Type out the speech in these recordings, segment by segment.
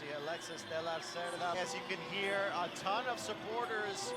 see Alexis de la Cerda. As you can hear, a ton of supporters.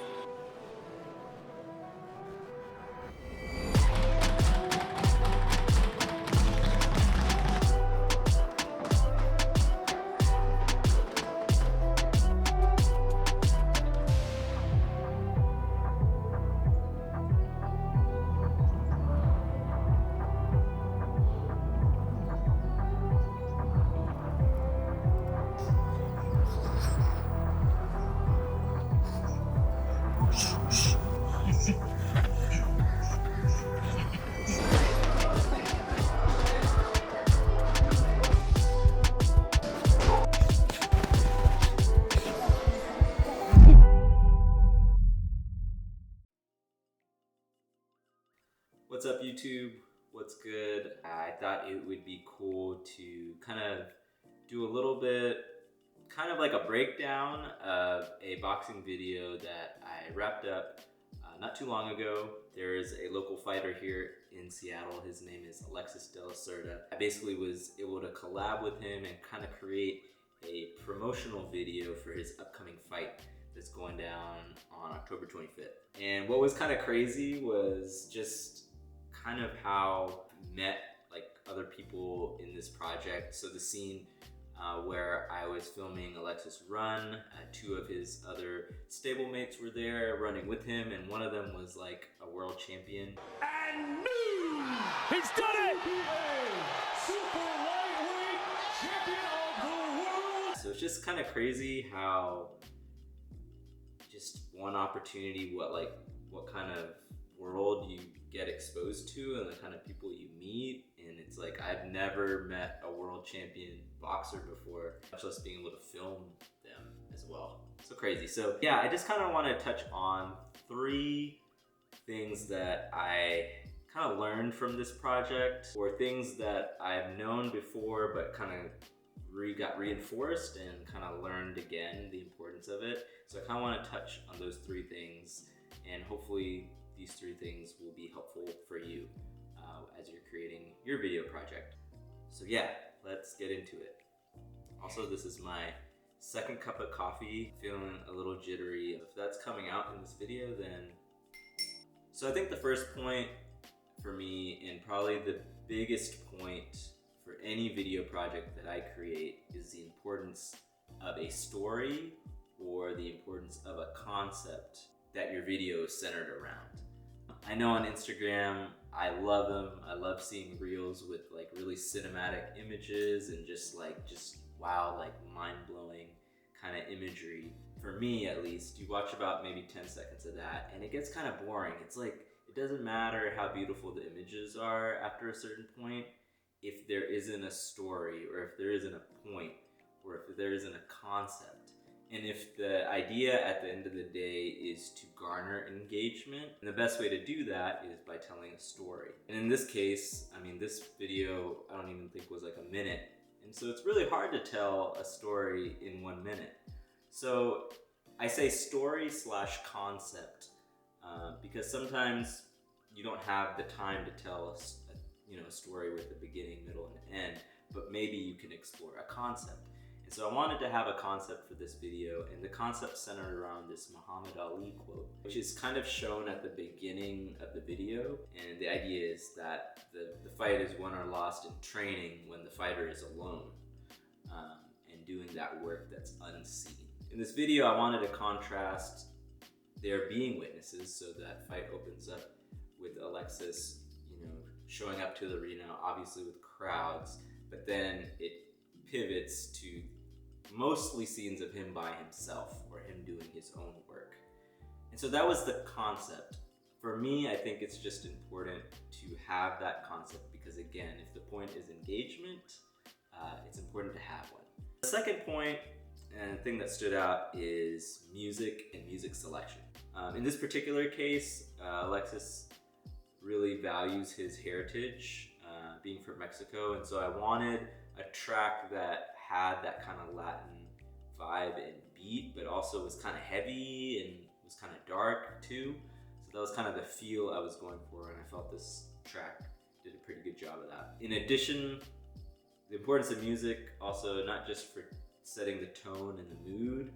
What's up, YouTube? What's good? I thought it would be cool to kind of do a little bit, kind of like a breakdown of a boxing video that I wrapped up not too long ago. There is a local fighter here in Seattle. His name is Alexis de la Cerda. I basically was able to collab with him and kind of create a promotional video for his upcoming fight that's going down on October 25th. And what was kind of crazy was just kind of how I met like other people in this project. So the scene where I was filming Alexis run, two of his other stablemates were there running with him, and one of them was like a world champion. And he's done it! Super lightweight champion of the world! So it's just kind of crazy how just one opportunity, what kind of world you get exposed to and the kind of people you meet. And it's like, I've never met a world champion boxer before, much less being able to film them as well. So crazy. So yeah, I just kind of want to touch on 3 things that I kind of learned from this project, or things that I've known before but kind of got reinforced and kind of learned again the importance of it. So I kind of want to touch on those 3 things, and hopefully these 3 things will be helpful for you as you're creating your video project. So yeah, let's get into it. Also, this is my 2nd cup of coffee. Feeling a little jittery. If that's coming out in this video, then... So I think the first point for me, and probably the biggest point for any video project that I create, is the importance of a story or the importance of a concept that your video is centered around. I know on Instagram, I love them. I love seeing reels with like really cinematic images and just wow, like mind-blowing kind of imagery. For me, at least, you watch about maybe 10 seconds of that and it gets kind of boring. It's like, it doesn't matter how beautiful the images are after a certain point if there isn't a story, or if there isn't a point, or if there isn't a concept. And if the idea at the end of the day is to garner engagement, and the best way to do that is by telling a story. And in this case, I mean, this video, I don't even think was like a minute. And so it's really hard to tell a story in 1 minute. So I say story / concept because sometimes you don't have the time to tell a story with a beginning, middle, and end, but maybe you can explore a concept. And so I wanted to have a concept for this video, and the concept centered around this Muhammad Ali quote, which is kind of shown at the beginning of the video. And the idea is that the fight is won or lost in training when the fighter is alone and doing that work that's unseen. In this video, I wanted to contrast there being witnesses, so that fight opens up with Alexis, showing up to the arena, obviously with crowds, but then it pivots to mostly scenes of him by himself, or him doing his own work. And so that was the concept. For me, I think it's just important to have that concept because, again, if the point is engagement, it's important to have one. The second point and thing that stood out is music and music selection. In this particular case, Alexis really values his heritage, being from Mexico, and so I wanted a track that had that kind of Latin vibe and beat, but also was kind of heavy and was kind of dark too. So that was kind of the feel I was going for, and I felt this track did a pretty good job of that. In addition, the importance of music, also not just for setting the tone and the mood,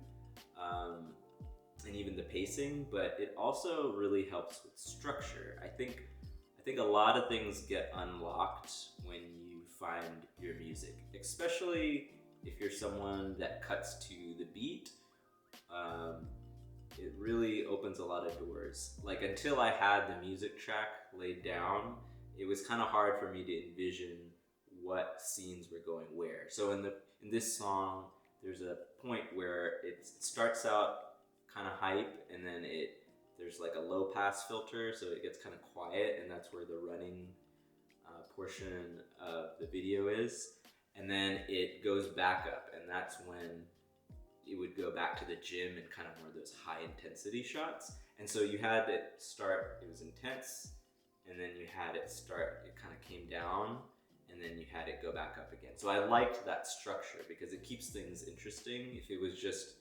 and even the pacing, but it also really helps with structure. I think a lot of things get unlocked when you find your music, especially if you're someone that cuts to the beat. It really opens a lot of doors. Like, until I had the music track laid down, it was kind of hard for me to envision what scenes were going where. So in this song, there's a point where it starts out kind of hype, and then there's like a low pass filter, so it gets kind of quiet, and that's where the running portion of the video is. And then it goes back up, and that's when it would go back to the gym and kind of more of those high intensity shots. And so you had it start, it was intense, and then you had it start, it kind of came down, and then you had it go back up again. So I liked that structure because it keeps things interesting. If it was just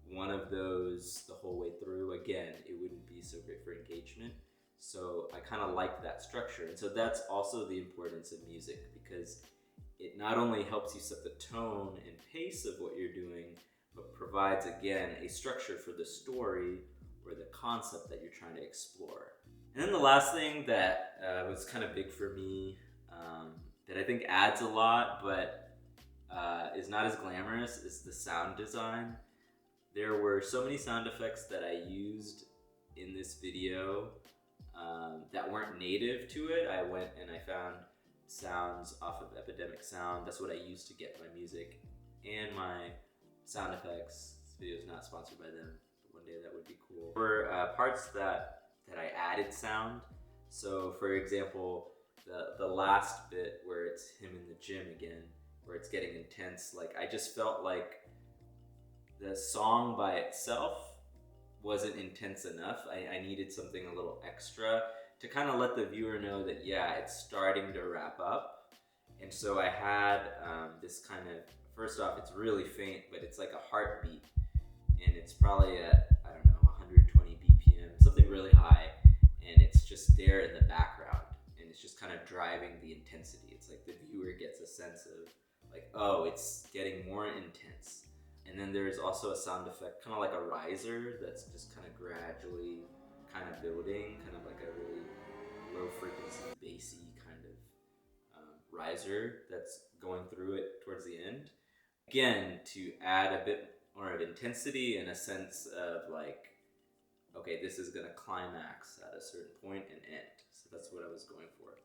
one of those the whole way through, again, it wouldn't be so great for engagement. So I kind of liked that structure. And so that's also the importance of music, because it not only helps you set the tone and pace of what you're doing, but provides, again, a structure for the story or the concept that you're trying to explore. And then the last thing that was kind of big for me, that I think adds a lot, but is not as glamorous, is the sound design. There were so many sound effects that I used in this video that weren't native to it. I went and I found sounds off of Epidemic Sound. That's what I used to get my music and my sound effects. This video is not sponsored by them, but one day that would be cool. There were parts that I added sound. So for example, the last bit where it's him in the gym again, where it's getting intense, like I just felt like the song by itself wasn't intense enough. I needed something a little extra to kind of let the viewer know that, yeah, it's starting to wrap up. And so I had this kind of, first off, it's really faint, but it's like a heartbeat, and it's probably at, I don't know, 120 BPM, something really high, and it's just there in the background, and it's just kind of driving the intensity. It's like the viewer gets a sense of like, oh, it's getting more intense. And then there's also a sound effect, kind of like a riser, that's just kind of gradually kind of building, kind of like a really low frequency, bassy kind of riser that's going through it towards the end. Again, to add a bit more of intensity and a sense of like, okay, this is gonna climax at a certain point and end. So that's what I was going for.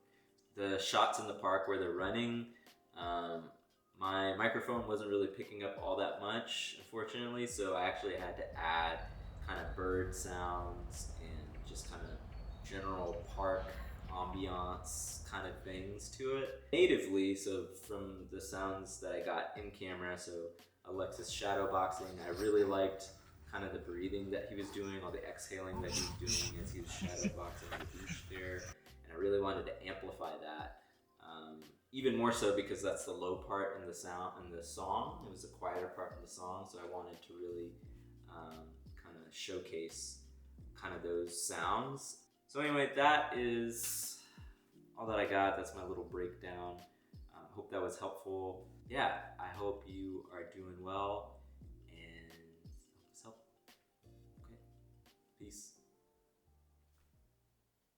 The shots in the park where they're running, my microphone wasn't really picking up all that much, unfortunately, so I actually had to add kind of bird sounds and just kind of general park ambiance kind of things to it. Natively, so from the sounds that I got in camera, so Alexis shadowboxing, I really liked kind of the breathing that he was doing, all the exhaling that he was doing as he was shadowboxing on the beach there, and I really wanted to amplify that. Even more so because that's the low part in the song. It was the quieter part in the song, so I wanted to really kind of showcase kind of those sounds. So anyway, that is all that I got. That's my little breakdown. Hope that was helpful. Yeah, I hope you are doing well, and hope this helped. Okay, peace.